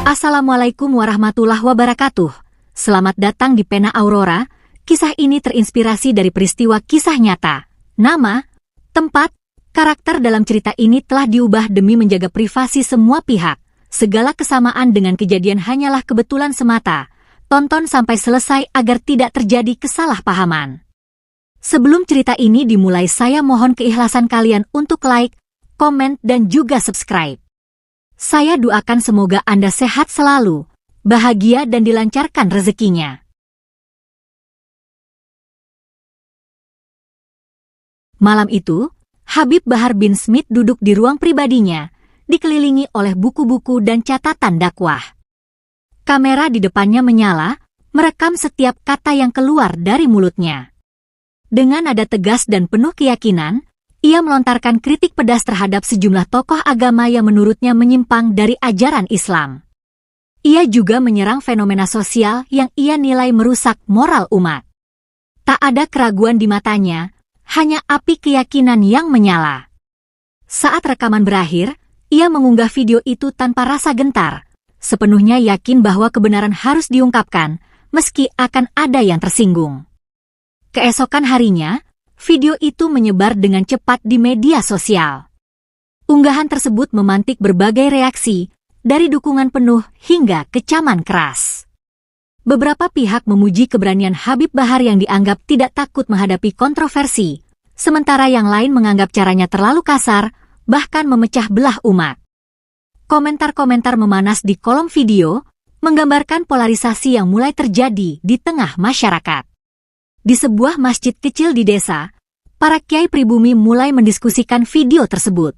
Assalamualaikum warahmatullahi wabarakatuh. Selamat datang di Pena Aurora. Kisah ini terinspirasi dari peristiwa kisah nyata. Nama, tempat, karakter dalam cerita ini telah diubah demi menjaga privasi semua pihak. Segala kesamaan dengan kejadian hanyalah kebetulan semata. Tonton sampai selesai agar tidak terjadi kesalahpahaman. Sebelum cerita ini dimulai, saya mohon keikhlasan kalian untuk like, komen, dan juga subscribe. Saya doakan semoga Anda sehat selalu, bahagia dan dilancarkan rezekinya. Malam itu, Habib Bahar bin Smith duduk di ruang pribadinya, dikelilingi oleh buku-buku dan catatan dakwah. Kamera di depannya menyala, merekam setiap kata yang keluar dari mulutnya. Dengan nada tegas dan penuh keyakinan, ia melontarkan kritik pedas terhadap sejumlah tokoh agama yang menurutnya menyimpang dari ajaran Islam. Ia juga menyerang fenomena sosial yang ia nilai merusak moral umat. Tak ada keraguan di matanya, hanya api keyakinan yang menyala. Saat rekaman berakhir, ia mengunggah video itu tanpa rasa gentar, sepenuhnya yakin bahwa kebenaran harus diungkapkan, meski akan ada yang tersinggung. Keesokan harinya, video itu menyebar dengan cepat di media sosial. Unggahan tersebut memantik berbagai reaksi, dari dukungan penuh hingga kecaman keras. Beberapa pihak memuji keberanian Habib Bahar yang dianggap tidak takut menghadapi kontroversi, sementara yang lain menganggap caranya terlalu kasar, bahkan memecah belah umat. Komentar-komentar memanas di kolom video, menggambarkan polarisasi yang mulai terjadi di tengah masyarakat. Di sebuah masjid kecil di desa, para kiai pribumi mulai mendiskusikan video tersebut.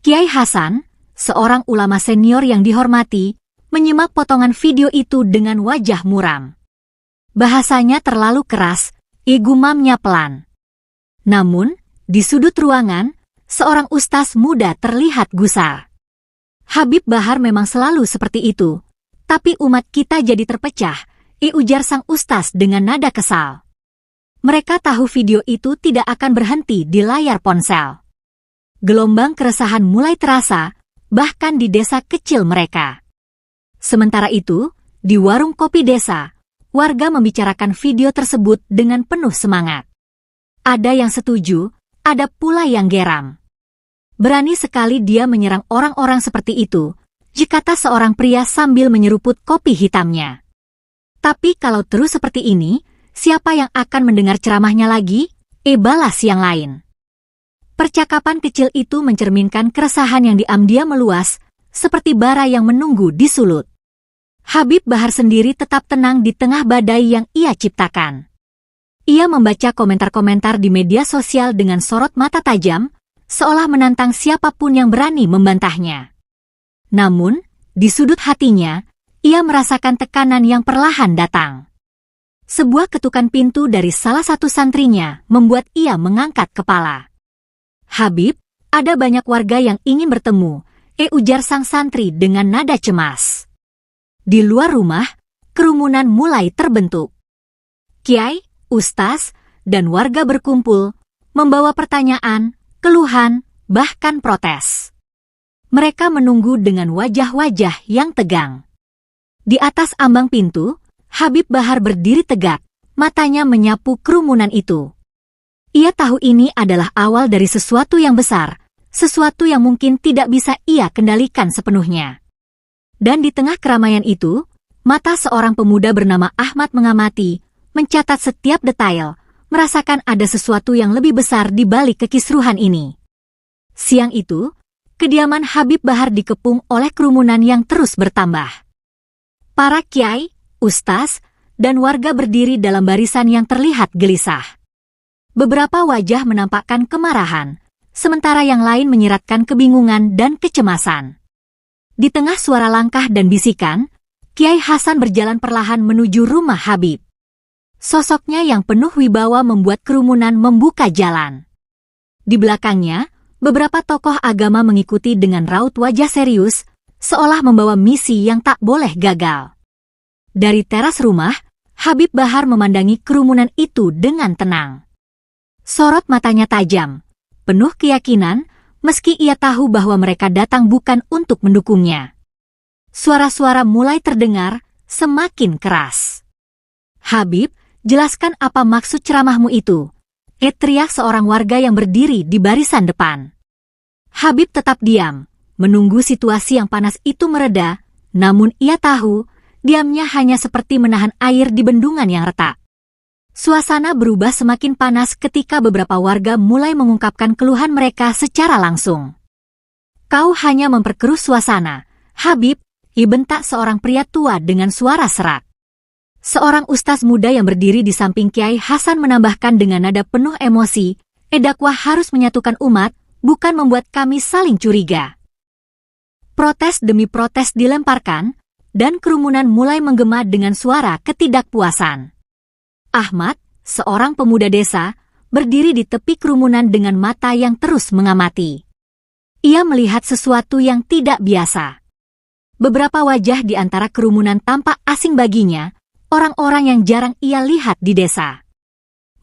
Kiai Hasan, seorang ulama senior yang dihormati, menyimak potongan video itu dengan wajah muram. Bahasanya terlalu keras, gumamnya pelan. Namun, di sudut ruangan, seorang ustaz muda terlihat gusar. Habib Bahar memang selalu seperti itu, tapi umat kita jadi terpecah, ujar sang ustaz dengan nada kesal. Mereka tahu video itu tidak akan berhenti di layar ponsel. Gelombang keresahan mulai terasa, bahkan di desa kecil mereka. Sementara itu, di warung kopi desa, warga membicarakan video tersebut dengan penuh semangat. Ada yang setuju, ada pula yang geram. Berani sekali dia menyerang orang-orang seperti itu, kata seorang pria sambil menyeruput kopi hitamnya. Tapi kalau terus seperti ini, siapa yang akan mendengar ceramahnya lagi? Balas yang lain. Percakapan kecil itu mencerminkan keresahan yang diam-diam meluas, seperti bara yang menunggu disulut. Habib Bahar sendiri tetap tenang di tengah badai yang ia ciptakan. Ia membaca komentar-komentar di media sosial dengan sorot mata tajam, seolah menantang siapapun yang berani membantahnya. Namun, di sudut hatinya, ia merasakan tekanan yang perlahan datang. Sebuah ketukan pintu dari salah satu santrinya membuat ia mengangkat kepala. Habib, ada banyak warga yang ingin bertemu, ujar sang santri dengan nada cemas. Di luar rumah, kerumunan mulai terbentuk. Kiai, ustaz, dan warga berkumpul, membawa pertanyaan, keluhan, bahkan protes. Mereka menunggu dengan wajah-wajah yang tegang. Di atas ambang pintu, Habib Bahar berdiri tegak, matanya menyapu kerumunan itu. Ia tahu ini adalah awal dari sesuatu yang besar, sesuatu yang mungkin tidak bisa ia kendalikan sepenuhnya. Dan di tengah keramaian itu, mata seorang pemuda bernama Ahmad mengamati, mencatat setiap detail, merasakan ada sesuatu yang lebih besar di balik kekisruhan ini. Siang itu, kediaman Habib Bahar dikepung oleh kerumunan yang terus bertambah. Para kiai, ustaz, dan warga berdiri dalam barisan yang terlihat gelisah. Beberapa wajah menampakkan kemarahan, sementara yang lain menyiratkan kebingungan dan kecemasan. Di tengah suara langkah dan bisikan, Kiai Hasan berjalan perlahan menuju rumah Habib. Sosoknya yang penuh wibawa membuat kerumunan membuka jalan. Di belakangnya, beberapa tokoh agama mengikuti dengan raut wajah serius, seolah membawa misi yang tak boleh gagal. Dari teras rumah, Habib Bahar memandangi kerumunan itu dengan tenang. Sorot matanya tajam, penuh keyakinan, meski ia tahu bahwa mereka datang bukan untuk mendukungnya. Suara-suara mulai terdengar semakin keras. "Habib, jelaskan apa maksud ceramahmu itu?" teriak seorang warga yang berdiri di barisan depan. Habib tetap diam, menunggu situasi yang panas itu mereda, namun ia tahu, diamnya hanya seperti menahan air di bendungan yang retak. Suasana berubah semakin panas ketika beberapa warga mulai mengungkapkan keluhan mereka secara langsung. "Kau hanya memperkeruh suasana, Habib," bentak seorang pria tua dengan suara serak. Seorang ustaz muda yang berdiri di samping Kiai Hasan menambahkan dengan nada penuh emosi, "Dakwah harus menyatukan umat, bukan membuat kami saling curiga." Protes demi protes dilemparkan, dan kerumunan mulai menggema dengan suara ketidakpuasan. Ahmad, seorang pemuda desa, berdiri di tepi kerumunan dengan mata yang terus mengamati. Ia melihat sesuatu yang tidak biasa. Beberapa wajah di antara kerumunan tampak asing baginya, orang-orang yang jarang ia lihat di desa.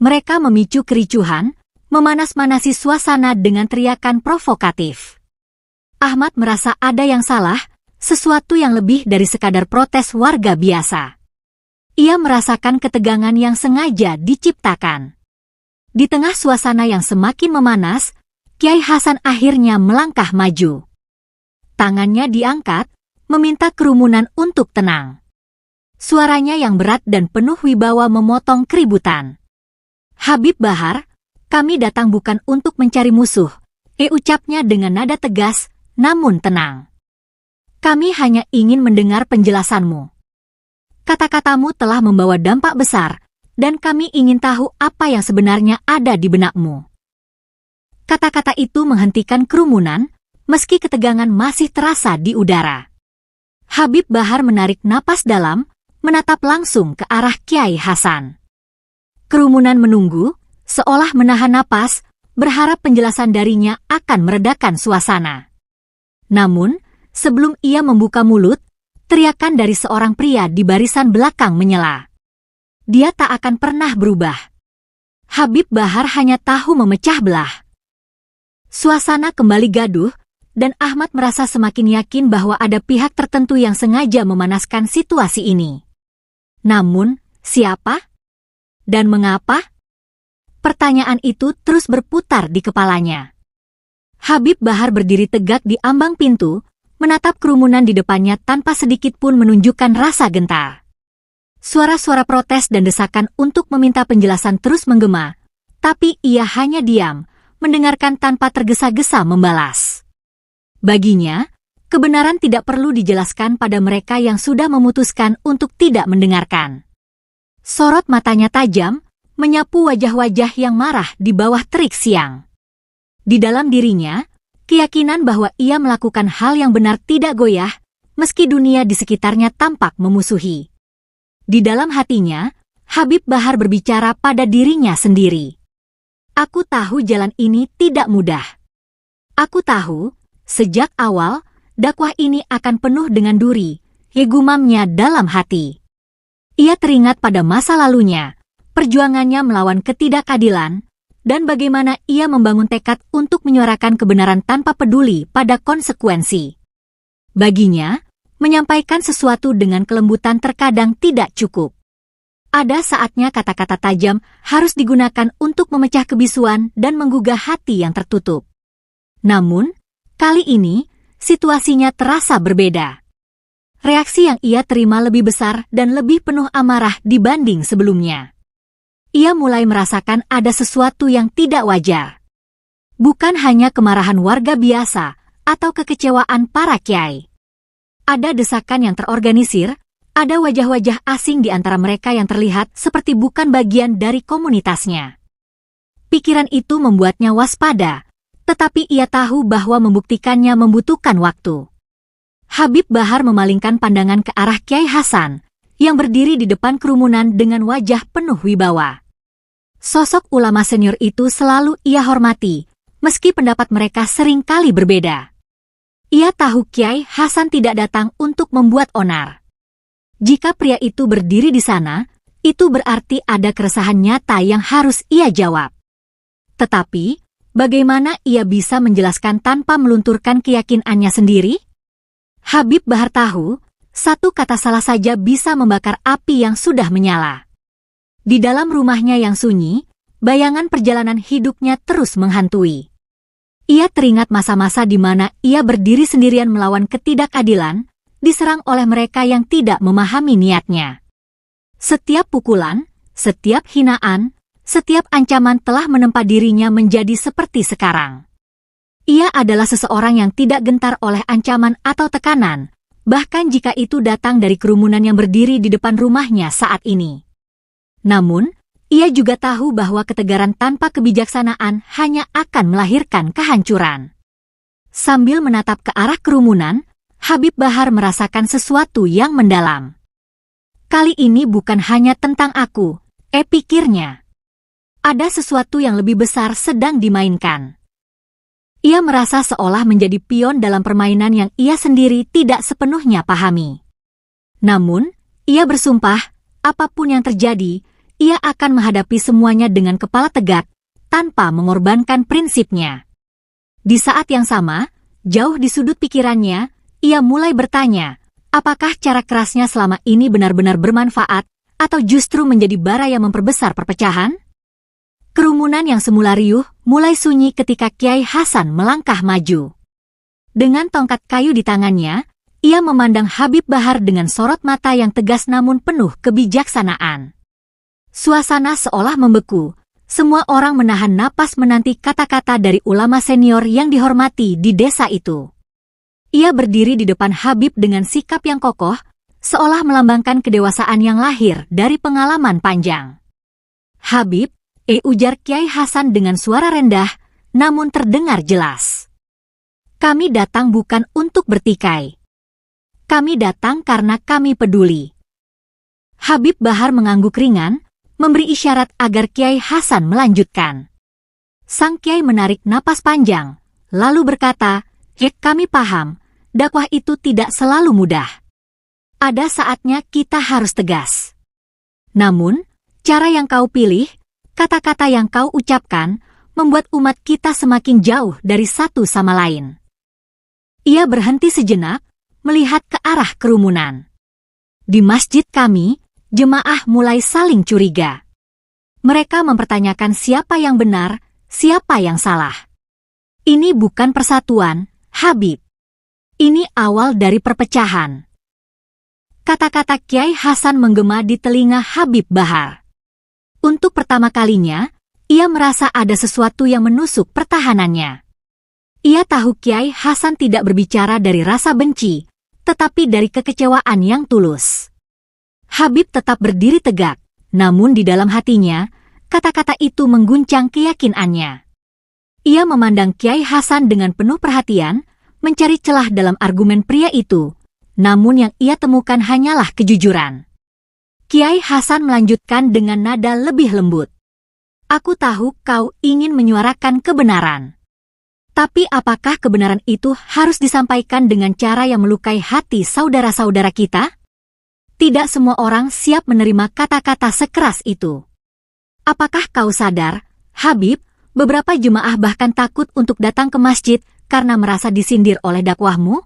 Mereka memicu kericuhan, memanas-manasi suasana dengan teriakan provokatif. Ahmad merasa ada yang salah, sesuatu yang lebih dari sekadar protes warga biasa. Ia merasakan ketegangan yang sengaja diciptakan. Di tengah suasana yang semakin memanas, Kiai Hasan akhirnya melangkah maju. Tangannya diangkat, meminta kerumunan untuk tenang. Suaranya yang berat dan penuh wibawa memotong keributan. "Habib Bahar, kami datang bukan untuk mencari musuh," ucapnya dengan nada tegas, namun tenang. "Kami hanya ingin mendengar penjelasanmu. Kata-katamu telah membawa dampak besar, dan kami ingin tahu apa yang sebenarnya ada di benakmu." Kata-kata itu menghentikan kerumunan, meski ketegangan masih terasa di udara. Habib Bahar menarik napas dalam, menatap langsung ke arah Kiai Hasan. Kerumunan menunggu, seolah menahan napas, berharap penjelasan darinya akan meredakan suasana. Namun, sebelum ia membuka mulut, teriakan dari seorang pria di barisan belakang menyela. Dia tak akan pernah berubah. Habib Bahar hanya tahu memecah belah. Suasana kembali gaduh, dan Ahmad merasa semakin yakin bahwa ada pihak tertentu yang sengaja memanaskan situasi ini. Namun, siapa? Dan mengapa? Pertanyaan itu terus berputar di kepalanya. Habib Bahar berdiri tegak di ambang pintu, menatap kerumunan di depannya tanpa sedikit pun menunjukkan rasa gentar. Suara-suara protes dan desakan untuk meminta penjelasan terus menggema, tapi ia hanya diam, mendengarkan tanpa tergesa-gesa membalas. Baginya, kebenaran tidak perlu dijelaskan pada mereka yang sudah memutuskan untuk tidak mendengarkan. Sorot matanya tajam, menyapu wajah-wajah yang marah di bawah terik siang. Di dalam dirinya, keyakinan bahwa ia melakukan hal yang benar tidak goyah, meski dunia di sekitarnya tampak memusuhi. Di dalam hatinya, Habib Bahar berbicara pada dirinya sendiri. "Aku tahu jalan ini tidak mudah. Aku tahu, sejak awal, dakwah ini akan penuh dengan duri," gumamnya dalam hati. Ia teringat pada masa lalunya, perjuangannya melawan ketidakadilan, dan bagaimana ia membangun tekad untuk menyuarakan kebenaran tanpa peduli pada konsekuensi. Baginya, menyampaikan sesuatu dengan kelembutan terkadang tidak cukup. Ada saatnya kata-kata tajam harus digunakan untuk memecah kebisuan dan menggugah hati yang tertutup. Namun, kali ini, situasinya terasa berbeda. Reaksi yang ia terima lebih besar dan lebih penuh amarah dibanding sebelumnya. Ia mulai merasakan ada sesuatu yang tidak wajar. Bukan hanya kemarahan warga biasa atau kekecewaan para kiai. Ada desakan yang terorganisir, ada wajah-wajah asing di antara mereka yang terlihat seperti bukan bagian dari komunitasnya. Pikiran itu membuatnya waspada, tetapi ia tahu bahwa membuktikannya membutuhkan waktu. Habib Bahar memalingkan pandangan ke arah Kiai Hasan, yang berdiri di depan kerumunan dengan wajah penuh wibawa. Sosok ulama senior itu selalu ia hormati, meski pendapat mereka sering kali berbeda. Ia tahu Kiai Hasan tidak datang untuk membuat onar. Jika pria itu berdiri di sana, itu berarti ada keresahan nyata yang harus ia jawab. Tetapi, bagaimana ia bisa menjelaskan tanpa melunturkan keyakinannya sendiri? Habib Bahar tahu, satu kata salah saja bisa membakar api yang sudah menyala. Di dalam rumahnya yang sunyi, bayangan perjalanan hidupnya terus menghantui. Ia teringat masa-masa di mana ia berdiri sendirian melawan ketidakadilan, diserang oleh mereka yang tidak memahami niatnya. Setiap pukulan, setiap hinaan, setiap ancaman telah menempa dirinya menjadi seperti sekarang. Ia adalah seseorang yang tidak gentar oleh ancaman atau tekanan, bahkan jika itu datang dari kerumunan yang berdiri di depan rumahnya saat ini. Namun, ia juga tahu bahwa ketegaran tanpa kebijaksanaan hanya akan melahirkan kehancuran. Sambil menatap ke arah kerumunan, Habib Bahar merasakan sesuatu yang mendalam. Kali ini bukan hanya tentang aku, pikirnya. Ada sesuatu yang lebih besar sedang dimainkan. Ia merasa seolah menjadi pion dalam permainan yang ia sendiri tidak sepenuhnya pahami. Namun, ia bersumpah, apapun yang terjadi, ia akan menghadapi semuanya dengan kepala tegak, tanpa mengorbankan prinsipnya. Di saat yang sama, jauh di sudut pikirannya, ia mulai bertanya, apakah cara kerasnya selama ini benar-benar bermanfaat, atau justru menjadi bara yang memperbesar perpecahan? Kerumunan yang semula riuh mulai sunyi ketika Kiai Hasan melangkah maju. Dengan tongkat kayu di tangannya, ia memandang Habib Bahar dengan sorot mata yang tegas namun penuh kebijaksanaan. Suasana seolah membeku, semua orang menahan napas menanti kata-kata dari ulama senior yang dihormati di desa itu. Ia berdiri di depan Habib dengan sikap yang kokoh, seolah melambangkan kedewasaan yang lahir dari pengalaman panjang. Habib, ujar Kiai Hasan dengan suara rendah, namun terdengar jelas. Kami datang bukan untuk bertikai. Kami datang karena kami peduli. Habib Bahar mengangguk ringan, memberi isyarat agar Kiai Hasan melanjutkan. Sang Kiai menarik napas panjang, lalu berkata, kami paham, dakwah itu tidak selalu mudah. Ada saatnya kita harus tegas. Namun, cara yang kau pilih, kata-kata yang kau ucapkan, membuat umat kita semakin jauh dari satu sama lain. Ia berhenti sejenak, melihat ke arah kerumunan. Di masjid kami, jemaah mulai saling curiga. Mereka mempertanyakan siapa yang benar, siapa yang salah. Ini bukan persatuan, Habib. Ini awal dari perpecahan. Kata-kata Kiai Hasan menggema di telinga Habib Bahar. Untuk pertama kalinya, ia merasa ada sesuatu yang menusuk pertahanannya. Ia tahu Kiai Hasan tidak berbicara dari rasa benci, tetapi dari kekecewaan yang tulus. Habib tetap berdiri tegak, namun di dalam hatinya, kata-kata itu mengguncang keyakinannya. Ia memandang Kiai Hasan dengan penuh perhatian, mencari celah dalam argumen pria itu, namun yang ia temukan hanyalah kejujuran. Kiai Hasan melanjutkan dengan nada lebih lembut. Aku tahu kau ingin menyuarakan kebenaran. Tapi apakah kebenaran itu harus disampaikan dengan cara yang melukai hati saudara-saudara kita? Tidak semua orang siap menerima kata-kata sekeras itu. Apakah kau sadar, Habib, beberapa jemaah bahkan takut untuk datang ke masjid karena merasa disindir oleh dakwahmu?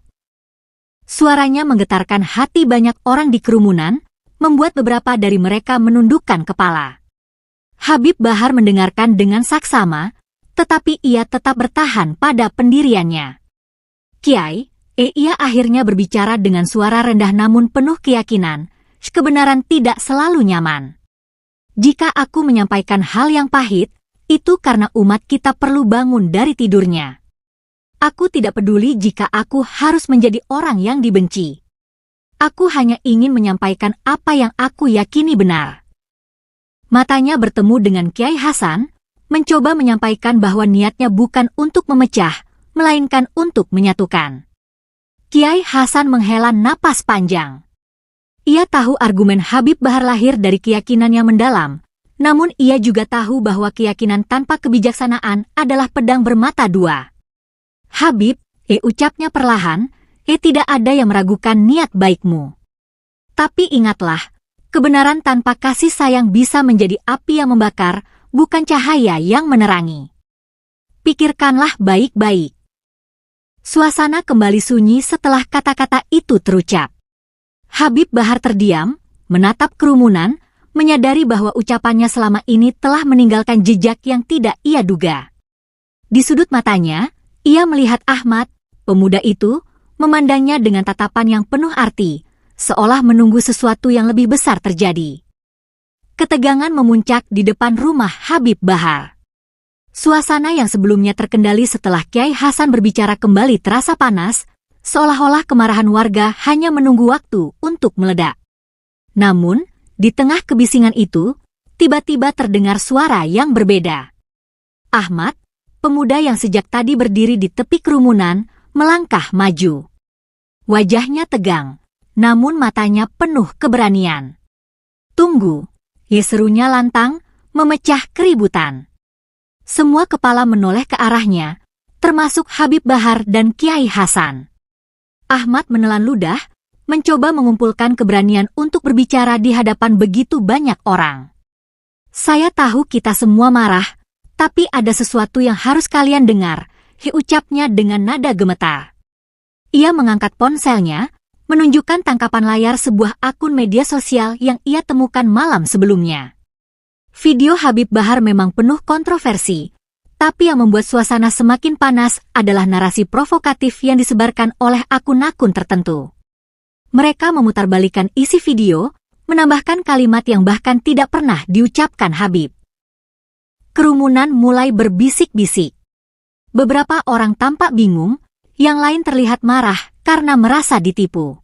Suaranya menggetarkan hati banyak orang di kerumunan, membuat beberapa dari mereka menundukkan kepala. Habib Bahar mendengarkan dengan saksama, tetapi ia tetap bertahan pada pendiriannya. Kiai, ia akhirnya berbicara dengan suara rendah namun penuh keyakinan, kebenaran tidak selalu nyaman. Jika aku menyampaikan hal yang pahit, itu karena umat kita perlu bangun dari tidurnya. Aku tidak peduli jika aku harus menjadi orang yang dibenci. Aku hanya ingin menyampaikan apa yang aku yakini benar. Matanya bertemu dengan Kiai Hasan, mencoba menyampaikan bahwa niatnya bukan untuk memecah, melainkan untuk menyatukan. Kiai Hasan menghela napas panjang. Ia tahu argumen Habib Bahar lahir dari keyakinan yang mendalam, namun ia juga tahu bahwa keyakinan tanpa kebijaksanaan adalah pedang bermata dua. Habib, ucapnya perlahan, tidak ada yang meragukan niat baikmu. Tapi ingatlah, kebenaran tanpa kasih sayang bisa menjadi api yang membakar, bukan cahaya yang menerangi. Pikirkanlah baik-baik. Suasana kembali sunyi setelah kata-kata itu terucap. Habib Bahar terdiam, menatap kerumunan, menyadari bahwa ucapannya selama ini telah meninggalkan jejak yang tidak ia duga. Di sudut matanya, ia melihat Ahmad, pemuda itu, memandangnya dengan tatapan yang penuh arti, seolah menunggu sesuatu yang lebih besar terjadi. Ketegangan memuncak di depan rumah Habib Bahar. Suasana yang sebelumnya terkendali setelah Kiai Hasan berbicara kembali terasa panas, seolah-olah kemarahan warga hanya menunggu waktu untuk meledak. Namun, di tengah kebisingan itu, tiba-tiba terdengar suara yang berbeda. Ahmad, pemuda yang sejak tadi berdiri di tepi kerumunan, melangkah maju. Wajahnya tegang, namun matanya penuh keberanian. "Tunggu," serunya lantang, memecah keributan. Semua kepala menoleh ke arahnya, termasuk Habib Bahar dan Kiai Hasan. Ahmad menelan ludah, mencoba mengumpulkan keberanian untuk berbicara di hadapan begitu banyak orang. "Saya tahu kita semua marah, tapi ada sesuatu yang harus kalian dengar," ucapnya dengan nada gemetar. Ia mengangkat ponselnya, menunjukkan tangkapan layar sebuah akun media sosial yang ia temukan malam sebelumnya. Video Habib Bahar memang penuh kontroversi, tapi yang membuat suasana semakin panas adalah narasi provokatif yang disebarkan oleh akun-akun tertentu. Mereka memutarbalikkan isi video, menambahkan kalimat yang bahkan tidak pernah diucapkan Habib. Kerumunan mulai berbisik-bisik. Beberapa orang tampak bingung, yang lain terlihat marah karena merasa ditipu.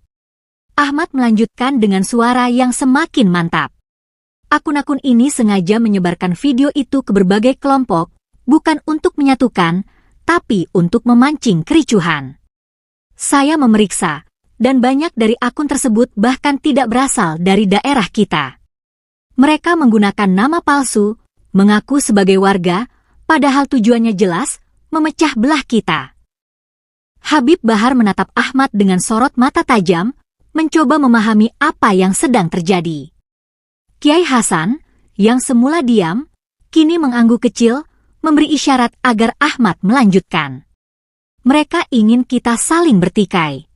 Ahmad melanjutkan dengan suara yang semakin mantap. Akun-akun ini sengaja menyebarkan video itu ke berbagai kelompok, bukan untuk menyatukan, tapi untuk memancing kericuhan. Saya memeriksa, dan banyak dari akun tersebut bahkan tidak berasal dari daerah kita. Mereka menggunakan nama palsu, mengaku sebagai warga, padahal tujuannya jelas, memecah belah kita. Habib Bahar menatap Ahmad dengan sorot mata tajam, mencoba memahami apa yang sedang terjadi. Kiai Hasan, yang semula diam, kini mengangguk kecil, memberi isyarat agar Ahmad melanjutkan. Mereka ingin kita saling bertikai.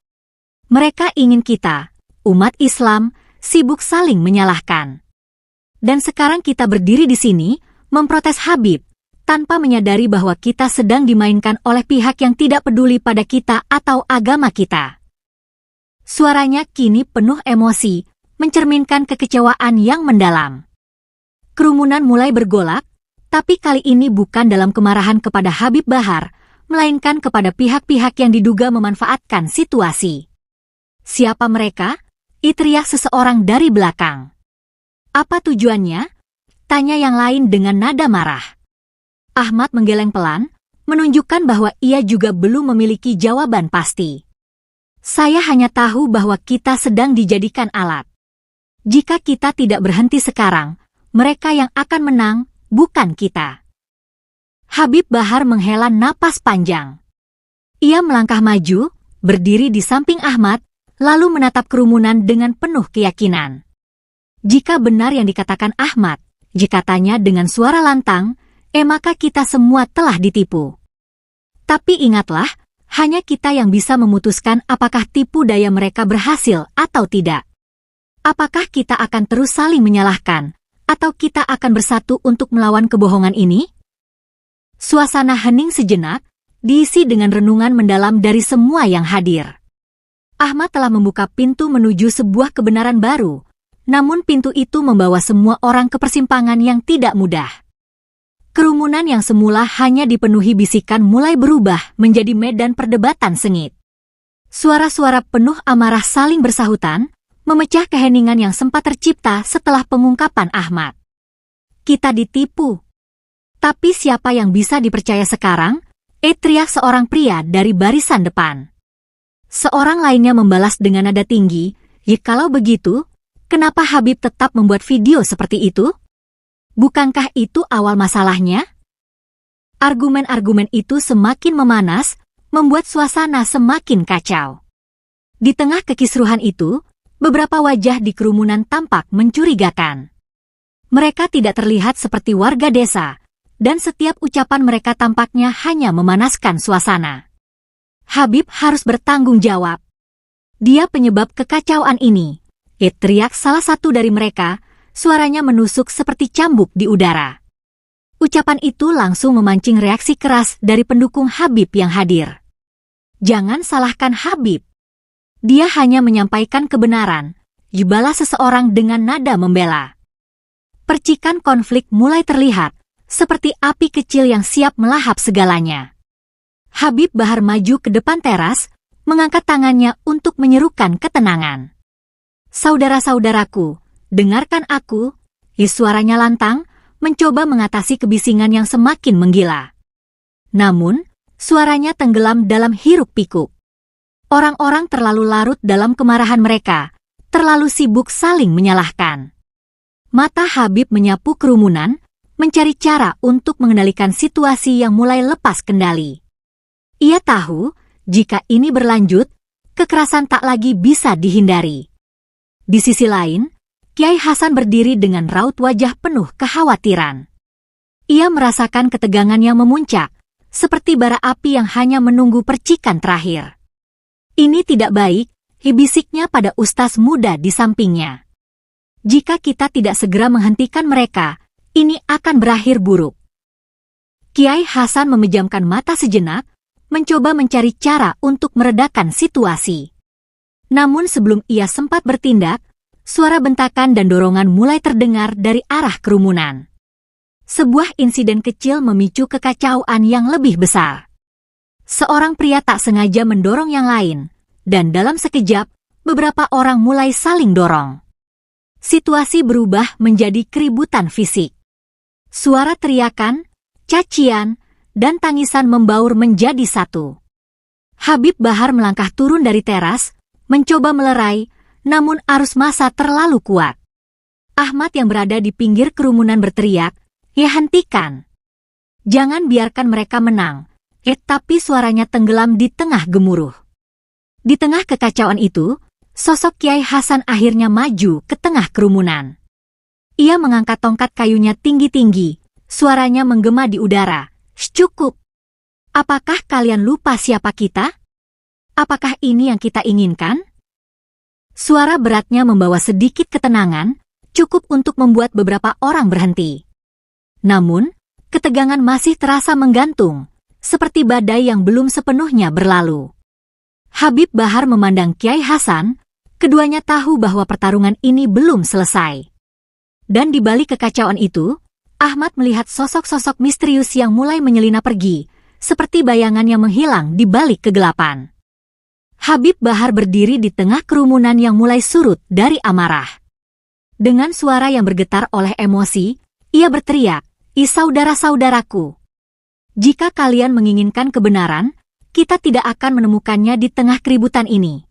Mereka ingin kita, umat Islam, sibuk saling menyalahkan. Dan sekarang kita berdiri di sini, memprotes Habib, tanpa menyadari bahwa kita sedang dimainkan oleh pihak yang tidak peduli pada kita atau agama kita. Suaranya kini penuh emosi, mencerminkan kekecewaan yang mendalam. Kerumunan mulai bergolak, tapi kali ini bukan dalam kemarahan kepada Habib Bahar, melainkan kepada pihak-pihak yang diduga memanfaatkan situasi. "Siapa mereka?" teriak seseorang dari belakang. "Apa tujuannya?" tanya yang lain dengan nada marah. Ahmad menggeleng pelan, menunjukkan bahwa ia juga belum memiliki jawaban pasti. "Saya hanya tahu bahwa kita sedang dijadikan alat. Jika kita tidak berhenti sekarang, mereka yang akan menang, bukan kita." Habib Bahar menghela napas panjang. Ia melangkah maju, berdiri di samping Ahmad, lalu menatap kerumunan dengan penuh keyakinan. "Jika benar yang dikatakan Ahmad," katanya dengan suara lantang, maka kita semua telah ditipu. Tapi ingatlah, hanya kita yang bisa memutuskan apakah tipu daya mereka berhasil atau tidak. Apakah kita akan terus saling menyalahkan, atau kita akan bersatu untuk melawan kebohongan ini?" Suasana hening sejenak, diisi dengan renungan mendalam dari semua yang hadir. Ahmad telah membuka pintu menuju sebuah kebenaran baru, namun pintu itu membawa semua orang ke persimpangan yang tidak mudah. Kerumunan yang semula hanya dipenuhi bisikan mulai berubah menjadi medan perdebatan sengit. Suara-suara penuh amarah saling bersahutan, memecah keheningan yang sempat tercipta setelah pengungkapan Ahmad. "Kita ditipu. Tapi siapa yang bisa dipercaya sekarang?" teriak seorang pria dari barisan depan. Seorang lainnya membalas dengan nada tinggi, "Kalau begitu, kenapa Habib tetap membuat video seperti itu? Bukankah itu awal masalahnya?" Argumen-argumen itu semakin memanas, membuat suasana semakin kacau. Di tengah kekisruhan itu, beberapa wajah di kerumunan tampak mencurigakan. Mereka tidak terlihat seperti warga desa, dan setiap ucapan mereka tampaknya hanya memanaskan suasana. Habib harus bertanggung jawab. Dia penyebab kekacauan ini. Teriak salah satu dari mereka, suaranya menusuk seperti cambuk di udara. Ucapan itu langsung memancing reaksi keras dari pendukung Habib yang hadir. Jangan salahkan Habib. Dia hanya menyampaikan kebenaran, dibalas seseorang dengan nada membela. Percikan konflik mulai terlihat, seperti api kecil yang siap melahap segalanya. Habib Bahar maju ke depan teras, mengangkat tangannya untuk menyerukan ketenangan. Saudara-saudaraku, dengarkan aku, suaranya lantang, mencoba mengatasi kebisingan yang semakin menggila. Namun, suaranya tenggelam dalam hiruk-pikuk. Orang-orang terlalu larut dalam kemarahan mereka, terlalu sibuk saling menyalahkan. Mata Habib menyapu kerumunan, mencari cara untuk mengendalikan situasi yang mulai lepas kendali. Ia tahu, jika ini berlanjut, kekerasan tak lagi bisa dihindari. Di sisi lain, Kiai Hasan berdiri dengan raut wajah penuh kekhawatiran. Ia merasakan ketegangan yang memuncak, seperti bara api yang hanya menunggu percikan terakhir. Ini tidak baik, bisiknya pada ustaz muda di sampingnya. Jika kita tidak segera menghentikan mereka, ini akan berakhir buruk. Kiai Hasan memejamkan mata sejenak, mencoba mencari cara untuk meredakan situasi. Namun sebelum ia sempat bertindak, suara bentakan dan dorongan mulai terdengar dari arah kerumunan. Sebuah insiden kecil memicu kekacauan yang lebih besar. Seorang pria tak sengaja mendorong yang lain, dan dalam sekejap, beberapa orang mulai saling dorong. Situasi berubah menjadi keributan fisik. Suara teriakan, cacian, dan tangisan membaur menjadi satu. Habib Bahar melangkah turun dari teras, mencoba melerai, namun arus massa terlalu kuat. Ahmad yang berada di pinggir kerumunan berteriak, "Ya hentikan! Jangan biarkan mereka menang!" Tapi suaranya tenggelam di tengah gemuruh. Di tengah kekacauan itu, sosok Kiai Hasan akhirnya maju ke tengah kerumunan. Ia mengangkat tongkat kayunya tinggi-tinggi, suaranya menggema di udara. Cukup! Apakah kalian lupa siapa kita? Apakah ini yang kita inginkan? Suara beratnya membawa sedikit ketenangan, cukup untuk membuat beberapa orang berhenti. Namun, ketegangan masih terasa menggantung, seperti badai yang belum sepenuhnya berlalu. Habib Bahar memandang Kiai Hasan, keduanya tahu bahwa pertarungan ini belum selesai. Dan di balik kekacauan itu, Ahmad melihat sosok-sosok misterius yang mulai menyelinap pergi, seperti bayangan yang menghilang di balik kegelapan. Habib Bahar berdiri di tengah kerumunan yang mulai surut dari amarah. Dengan suara yang bergetar oleh emosi, ia berteriak, saudara-saudaraku! Jika kalian menginginkan kebenaran, kita tidak akan menemukannya di tengah keributan ini."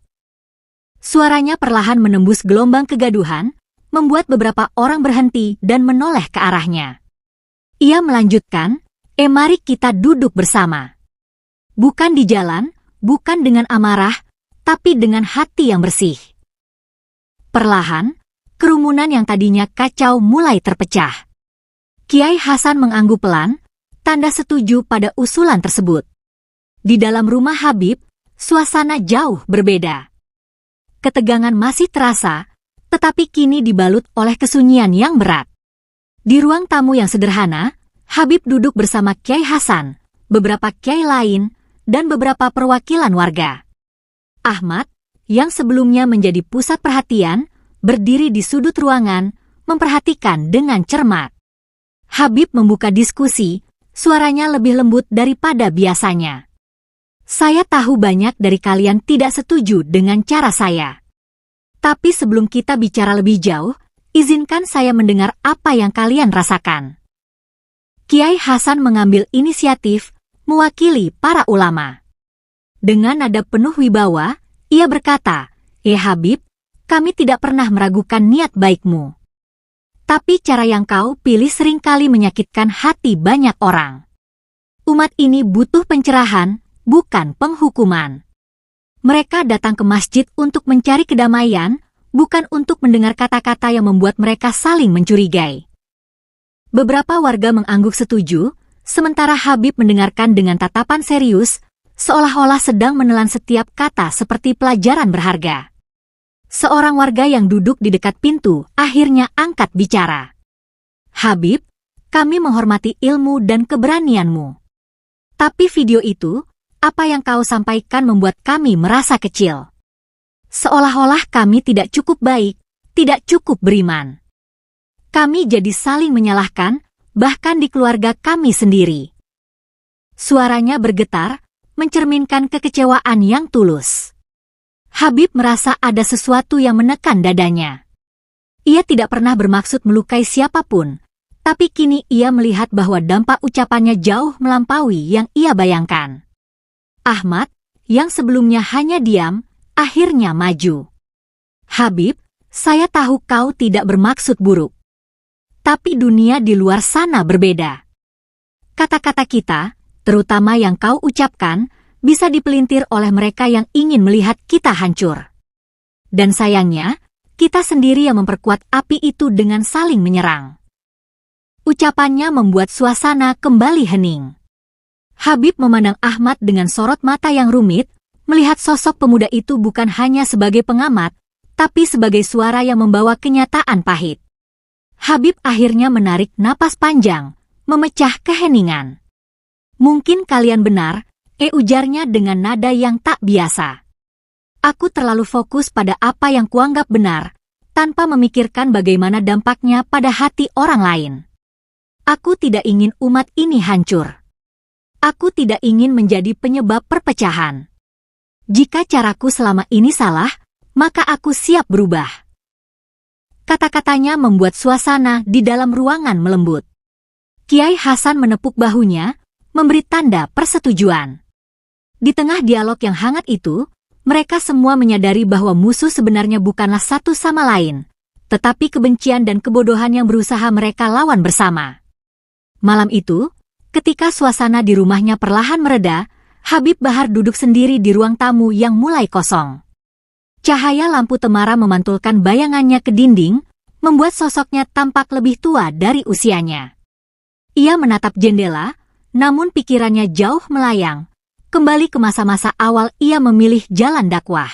Suaranya perlahan menembus gelombang kegaduhan, membuat beberapa orang berhenti dan menoleh ke arahnya. Ia melanjutkan, mari kita duduk bersama. Bukan di jalan, bukan dengan amarah, tapi dengan hati yang bersih. Perlahan, kerumunan yang tadinya kacau mulai terpecah. Kiai Hasan mengangguk pelan, tanda setuju pada usulan tersebut. Di dalam rumah Habib, suasana jauh berbeda. Ketegangan masih terasa, tetapi kini dibalut oleh kesunyian yang berat. Di ruang tamu yang sederhana, Habib duduk bersama Kiai Hasan, beberapa kiai lain, dan beberapa perwakilan warga. Ahmad, yang sebelumnya menjadi pusat perhatian, berdiri di sudut ruangan, memperhatikan dengan cermat. Habib membuka diskusi, suaranya lebih lembut daripada biasanya. "Saya tahu banyak dari kalian tidak setuju dengan cara saya. Tapi sebelum kita bicara lebih jauh, izinkan saya mendengar apa yang kalian rasakan." Kiai Hasan mengambil inisiatif, mewakili para ulama. Dengan nada penuh wibawa, ia berkata, Habib, kami tidak pernah meragukan niat baikmu. Tapi cara yang kau pilih seringkali menyakitkan hati banyak orang. Umat ini butuh pencerahan, bukan penghukuman. Mereka datang ke masjid untuk mencari kedamaian, bukan untuk mendengar kata-kata yang membuat mereka saling mencurigai. Beberapa warga mengangguk setuju, sementara Habib mendengarkan dengan tatapan serius, seolah-olah sedang menelan setiap kata seperti pelajaran berharga. Seorang warga yang duduk di dekat pintu akhirnya angkat bicara. "Habib, kami menghormati ilmu dan keberanianmu. Tapi video itu, apa yang kau sampaikan membuat kami merasa kecil. Seolah-olah kami tidak cukup baik, tidak cukup beriman. Kami jadi saling menyalahkan, bahkan di keluarga kami sendiri." Suaranya bergetar, mencerminkan kekecewaan yang tulus. Habib merasa ada sesuatu yang menekan dadanya. Ia tidak pernah bermaksud melukai siapapun, tapi kini ia melihat bahwa dampak ucapannya jauh melampaui yang ia bayangkan. Ahmad, yang sebelumnya hanya diam, akhirnya maju. "Habib, saya tahu kau tidak bermaksud buruk. Tapi dunia di luar sana berbeda. Kata-kata kita, terutama yang kau ucapkan, bisa dipelintir oleh mereka yang ingin melihat kita hancur. Dan sayangnya, kita sendiri yang memperkuat api itu dengan saling menyerang." Ucapannya membuat suasana kembali hening. Habib memandang Ahmad dengan sorot mata yang rumit, melihat sosok pemuda itu bukan hanya sebagai pengamat, tapi sebagai suara yang membawa kenyataan pahit. Habib akhirnya menarik napas panjang, memecah keheningan. "Mungkin kalian benar," ujarnya dengan nada yang tak biasa. "Aku terlalu fokus pada apa yang kuanggap benar, tanpa memikirkan bagaimana dampaknya pada hati orang lain. Aku tidak ingin umat ini hancur. Aku tidak ingin menjadi penyebab perpecahan. Jika caraku selama ini salah, maka aku siap berubah." Kata-katanya membuat suasana di dalam ruangan melembut. Kiai Hasan menepuk bahunya, memberi tanda persetujuan. Di tengah dialog yang hangat itu, mereka semua menyadari bahwa musuh sebenarnya bukanlah satu sama lain, tetapi kebencian dan kebodohan yang berusaha mereka lawan bersama. Malam itu, ketika suasana di rumahnya perlahan mereda, Habib Bahar duduk sendiri di ruang tamu yang mulai kosong. Cahaya lampu temara memantulkan bayangannya ke dinding, membuat sosoknya tampak lebih tua dari usianya. Ia menatap jendela, namun pikirannya jauh melayang, kembali ke masa-masa awal ia memilih jalan dakwah.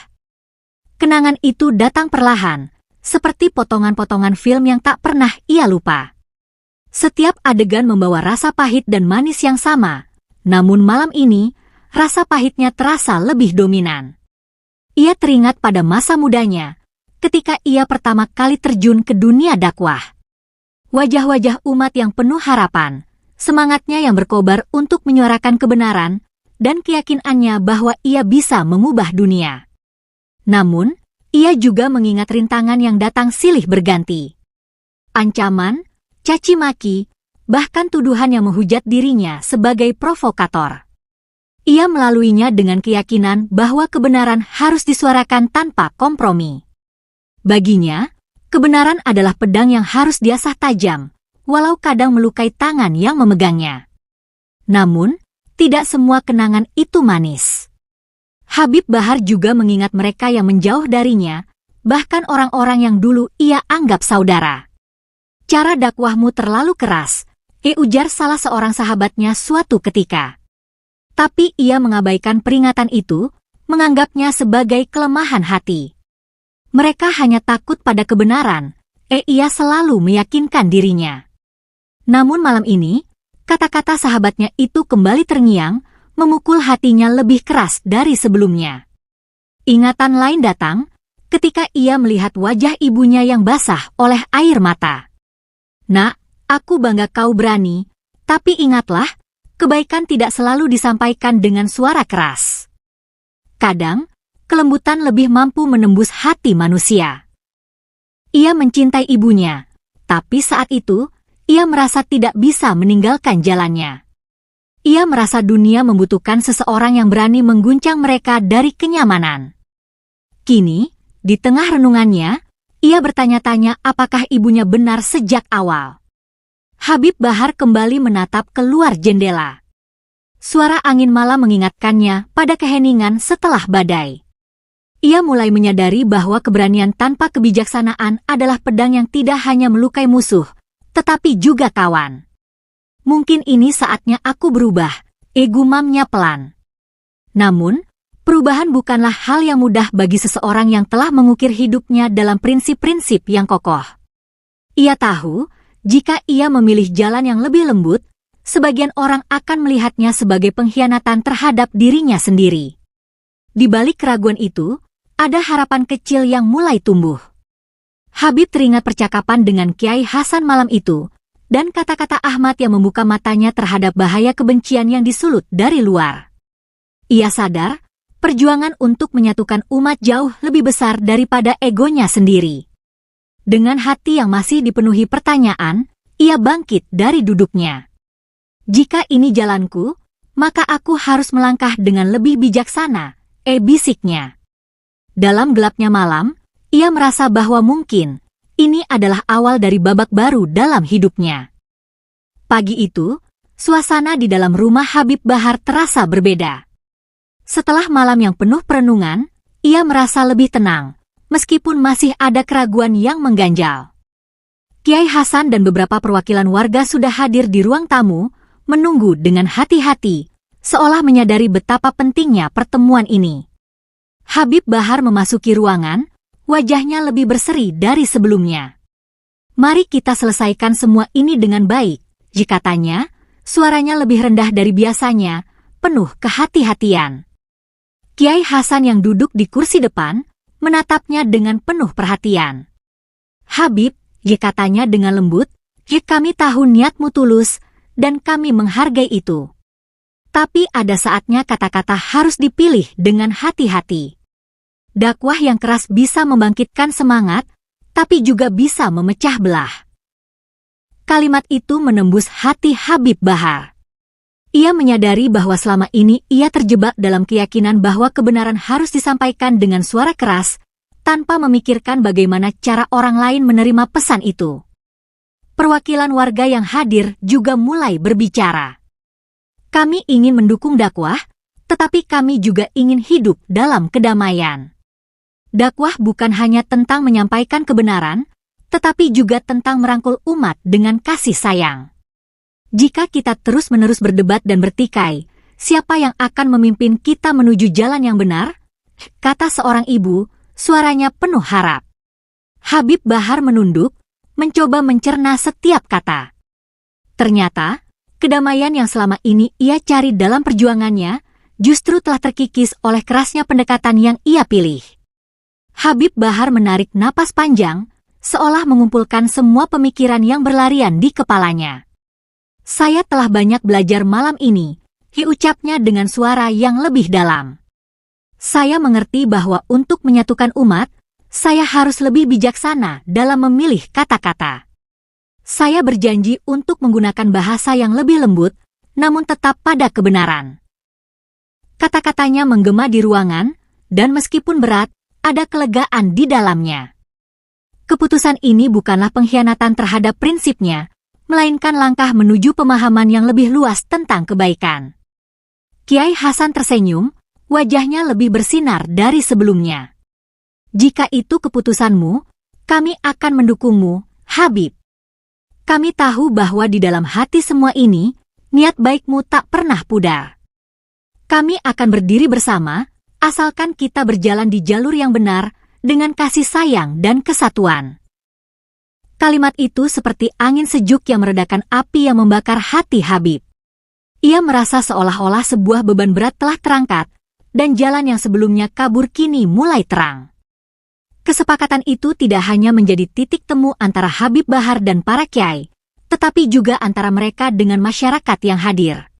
Kenangan itu datang perlahan, seperti potongan-potongan film yang tak pernah ia lupa. Setiap adegan membawa rasa pahit dan manis yang sama, namun malam ini, rasa pahitnya terasa lebih dominan. Ia teringat pada masa mudanya, ketika ia pertama kali terjun ke dunia dakwah. Wajah-wajah umat yang penuh harapan, semangatnya yang berkobar untuk menyuarakan kebenaran, dan keyakinannya bahwa ia bisa mengubah dunia. Namun, ia juga mengingat rintangan yang datang silih berganti. Ancaman, caci maki, bahkan tuduhan yang menghujat dirinya sebagai provokator. Ia melaluinya dengan keyakinan bahwa kebenaran harus disuarakan tanpa kompromi. Baginya, kebenaran adalah pedang yang harus diasah tajam, walau kadang melukai tangan yang memegangnya. Namun, tidak semua kenangan itu manis. Habib Bahar juga mengingat mereka yang menjauh darinya, bahkan orang-orang yang dulu ia anggap saudara. "Cara dakwahmu terlalu keras," ujar salah seorang sahabatnya suatu ketika. Tapi ia mengabaikan peringatan itu, menganggapnya sebagai kelemahan hati. Mereka hanya takut pada kebenaran, ia selalu meyakinkan dirinya. Namun malam ini, kata-kata sahabatnya itu kembali terngiang, memukul hatinya lebih keras dari sebelumnya. Ingatan lain datang, ketika ia melihat wajah ibunya yang basah oleh air mata. "Nak, aku bangga kau berani, tapi ingatlah, kebaikan tidak selalu disampaikan dengan suara keras. Kadang, kelembutan lebih mampu menembus hati manusia." Ia mencintai ibunya, tapi saat itu, ia merasa tidak bisa meninggalkan jalannya. Ia merasa dunia membutuhkan seseorang yang berani mengguncang mereka dari kenyamanan. Kini, di tengah renungannya, ia bertanya-tanya apakah ibunya benar sejak awal. Habib Bahar kembali menatap keluar jendela. Suara angin malam mengingatkannya pada keheningan setelah badai. Ia mulai menyadari bahwa keberanian tanpa kebijaksanaan adalah pedang yang tidak hanya melukai musuh, tetapi juga kawan. "Mungkin ini saatnya aku berubah," gumamnya pelan. Namun, perubahan bukanlah hal yang mudah bagi seseorang yang telah mengukir hidupnya dalam prinsip-prinsip yang kokoh. Ia tahu, jika ia memilih jalan yang lebih lembut, sebagian orang akan melihatnya sebagai pengkhianatan terhadap dirinya sendiri. Di balik keraguan itu, ada harapan kecil yang mulai tumbuh. Habib teringat percakapan dengan Kiai Hasan malam itu, dan kata-kata Ahmad yang membuka matanya terhadap bahaya kebencian yang disulut dari luar. Ia sadar, perjuangan untuk menyatukan umat jauh lebih besar daripada egonya sendiri. Dengan hati yang masih dipenuhi pertanyaan, ia bangkit dari duduknya. Jika ini jalanku, maka aku harus melangkah dengan lebih bijaksana, bisiknya. Dalam gelapnya malam, ia merasa bahwa mungkin ini adalah awal dari babak baru dalam hidupnya. Pagi itu, suasana di dalam rumah Habib Bahar terasa berbeda. Setelah malam yang penuh perenungan, ia merasa lebih tenang, meskipun masih ada keraguan yang mengganjal. Kiai Hasan dan beberapa perwakilan warga sudah hadir di ruang tamu, menunggu dengan hati-hati, seolah menyadari betapa pentingnya pertemuan ini. Habib Bahar memasuki ruangan, wajahnya lebih berseri dari sebelumnya. Mari kita selesaikan semua ini dengan baik, katanya, suaranya lebih rendah dari biasanya, penuh kehati-hatian. Kiai Hasan yang duduk di kursi depan, menatapnya dengan penuh perhatian. Habib, katanya dengan lembut, kami tahu niatmu tulus, dan kami menghargai itu. Tapi ada saatnya kata-kata harus dipilih dengan hati-hati. Dakwah yang keras bisa membangkitkan semangat, tapi juga bisa memecah belah. Kalimat itu menembus hati Habib Bahar. Ia menyadari bahwa selama ini ia terjebak dalam keyakinan bahwa kebenaran harus disampaikan dengan suara keras, tanpa memikirkan bagaimana cara orang lain menerima pesan itu. Perwakilan warga yang hadir juga mulai berbicara. Kami ingin mendukung dakwah, tetapi kami juga ingin hidup dalam kedamaian. Dakwah bukan hanya tentang menyampaikan kebenaran, tetapi juga tentang merangkul umat dengan kasih sayang. Jika kita terus-menerus berdebat dan bertikai, siapa yang akan memimpin kita menuju jalan yang benar? Kata seorang ibu, suaranya penuh harap. Habib Bahar menunduk, mencoba mencerna setiap kata. Ternyata, kedamaian yang selama ini ia cari dalam perjuangannya, justru telah terkikis oleh kerasnya pendekatan yang ia pilih. Habib Bahar menarik napas panjang, seolah mengumpulkan semua pemikiran yang berlarian di kepalanya. Saya telah banyak belajar malam ini, ucapnya dengan suara yang lebih dalam. Saya mengerti bahwa untuk menyatukan umat, saya harus lebih bijaksana dalam memilih kata-kata. Saya berjanji untuk menggunakan bahasa yang lebih lembut, namun tetap pada kebenaran. Kata-katanya menggema di ruangan, dan meskipun berat, ada kelegaan di dalamnya. Keputusan ini bukanlah pengkhianatan terhadap prinsipnya, melainkan langkah menuju pemahaman yang lebih luas tentang kebaikan. Kiai Hasan tersenyum, wajahnya lebih bersinar dari sebelumnya. Jika itu keputusanmu, kami akan mendukungmu, Habib. Kami tahu bahwa di dalam hati semua ini, niat baikmu tak pernah pudar. Kami akan berdiri bersama, asalkan kita berjalan di jalur yang benar, dengan kasih sayang dan kesatuan. Kalimat itu seperti angin sejuk yang meredakan api yang membakar hati Habib. Ia merasa seolah-olah sebuah beban berat telah terangkat, dan jalan yang sebelumnya kabur kini mulai terang. Kesepakatan itu tidak hanya menjadi titik temu antara Habib Bahar dan para kiai, tetapi juga antara mereka dengan masyarakat yang hadir.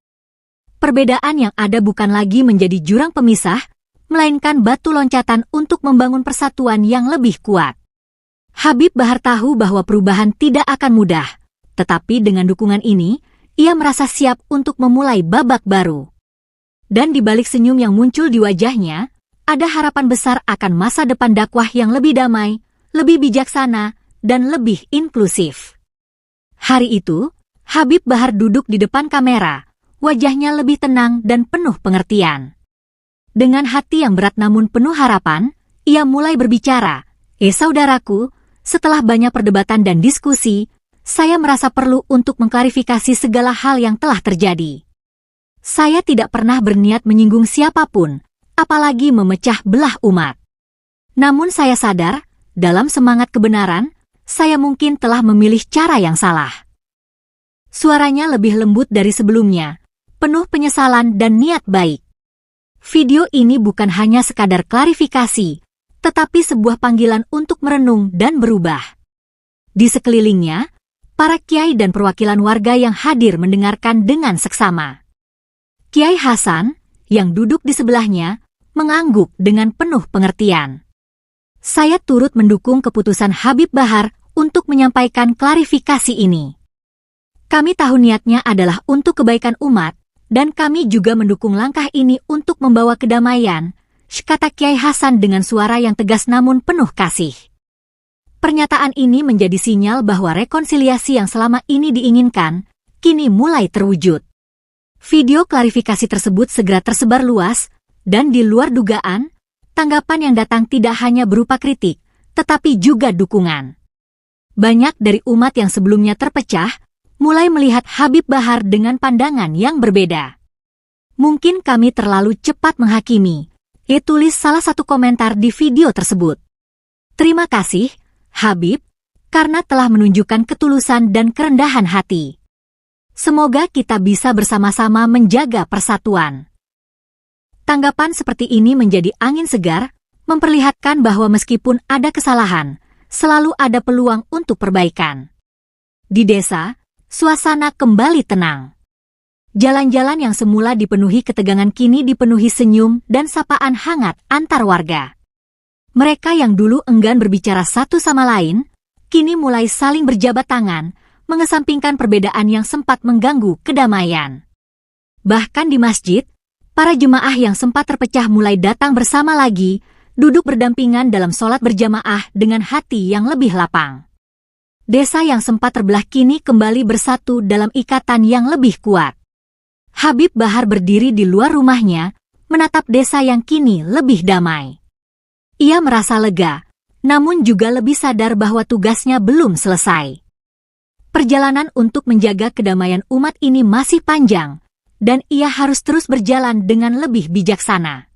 Perbedaan yang ada bukan lagi menjadi jurang pemisah, melainkan batu loncatan untuk membangun persatuan yang lebih kuat. Habib Bahar tahu bahwa perubahan tidak akan mudah, tetapi dengan dukungan ini, ia merasa siap untuk memulai babak baru. Dan di balik senyum yang muncul di wajahnya, ada harapan besar akan masa depan dakwah yang lebih damai, lebih bijaksana, dan lebih inklusif. Hari itu, Habib Bahar duduk di depan kamera, wajahnya lebih tenang dan penuh pengertian. Dengan hati yang berat namun penuh harapan, ia mulai berbicara, saudaraku, setelah banyak perdebatan dan diskusi, saya merasa perlu untuk mengklarifikasi segala hal yang telah terjadi. Saya tidak pernah berniat menyinggung siapapun, apalagi memecah belah umat. Namun saya sadar, dalam semangat kebenaran, saya mungkin telah memilih cara yang salah. Suaranya lebih lembut dari sebelumnya, penuh penyesalan dan niat baik. Video ini bukan hanya sekadar klarifikasi, tetapi sebuah panggilan untuk merenung dan berubah. Di sekelilingnya, para kiai dan perwakilan warga yang hadir mendengarkan dengan seksama. Kiai Hasan, yang duduk di sebelahnya, mengangguk dengan penuh pengertian. Saya turut mendukung keputusan Habib Bahar untuk menyampaikan klarifikasi ini. Kami tahu niatnya adalah untuk kebaikan umat, dan kami juga mendukung langkah ini untuk membawa kedamaian, kata Kiai Hasan dengan suara yang tegas namun penuh kasih. Pernyataan ini menjadi sinyal bahwa rekonsiliasi yang selama ini diinginkan, kini mulai terwujud. Video klarifikasi tersebut segera tersebar luas, dan di luar dugaan, tanggapan yang datang tidak hanya berupa kritik, tetapi juga dukungan. Banyak dari umat yang sebelumnya terpecah, mulai melihat Habib Bahar dengan pandangan yang berbeda. Mungkin kami terlalu cepat menghakimi, tulis salah satu komentar di video tersebut. Terima kasih, Habib, karena telah menunjukkan ketulusan dan kerendahan hati. Semoga kita bisa bersama-sama menjaga persatuan. Tanggapan seperti ini menjadi angin segar, memperlihatkan bahwa meskipun ada kesalahan, selalu ada peluang untuk perbaikan. Di desa, suasana kembali tenang. Jalan-jalan yang semula dipenuhi ketegangan kini dipenuhi senyum dan sapaan hangat antar warga. Mereka yang dulu enggan berbicara satu sama lain, kini mulai saling berjabat tangan, mengesampingkan perbedaan yang sempat mengganggu kedamaian. Bahkan di masjid, para jemaah yang sempat terpecah mulai datang bersama lagi, duduk berdampingan dalam sholat berjamaah dengan hati yang lebih lapang. Desa yang sempat terbelah kini kembali bersatu dalam ikatan yang lebih kuat. Habib Bahar berdiri di luar rumahnya, menatap desa yang kini lebih damai. Ia merasa lega, namun juga lebih sadar bahwa tugasnya belum selesai. Perjalanan untuk menjaga kedamaian umat ini masih panjang, dan ia harus terus berjalan dengan lebih bijaksana.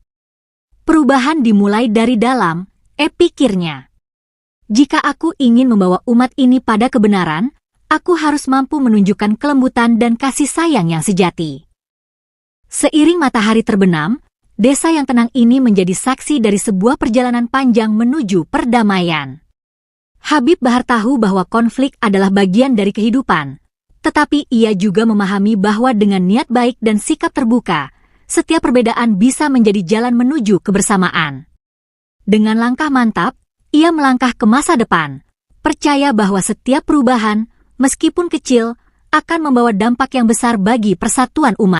Perubahan dimulai dari dalam, pikirnya. Jika aku ingin membawa umat ini pada kebenaran, aku harus mampu menunjukkan kelembutan dan kasih sayang yang sejati. Seiring matahari terbenam, desa yang tenang ini menjadi saksi dari sebuah perjalanan panjang menuju perdamaian. Habib Bahar tahu bahwa konflik adalah bagian dari kehidupan, tetapi ia juga memahami bahwa dengan niat baik dan sikap terbuka, setiap perbedaan bisa menjadi jalan menuju kebersamaan. Dengan langkah mantap, ia melangkah ke masa depan, percaya bahwa setiap perubahan, meskipun kecil, akan membawa dampak yang besar bagi persatuan umat.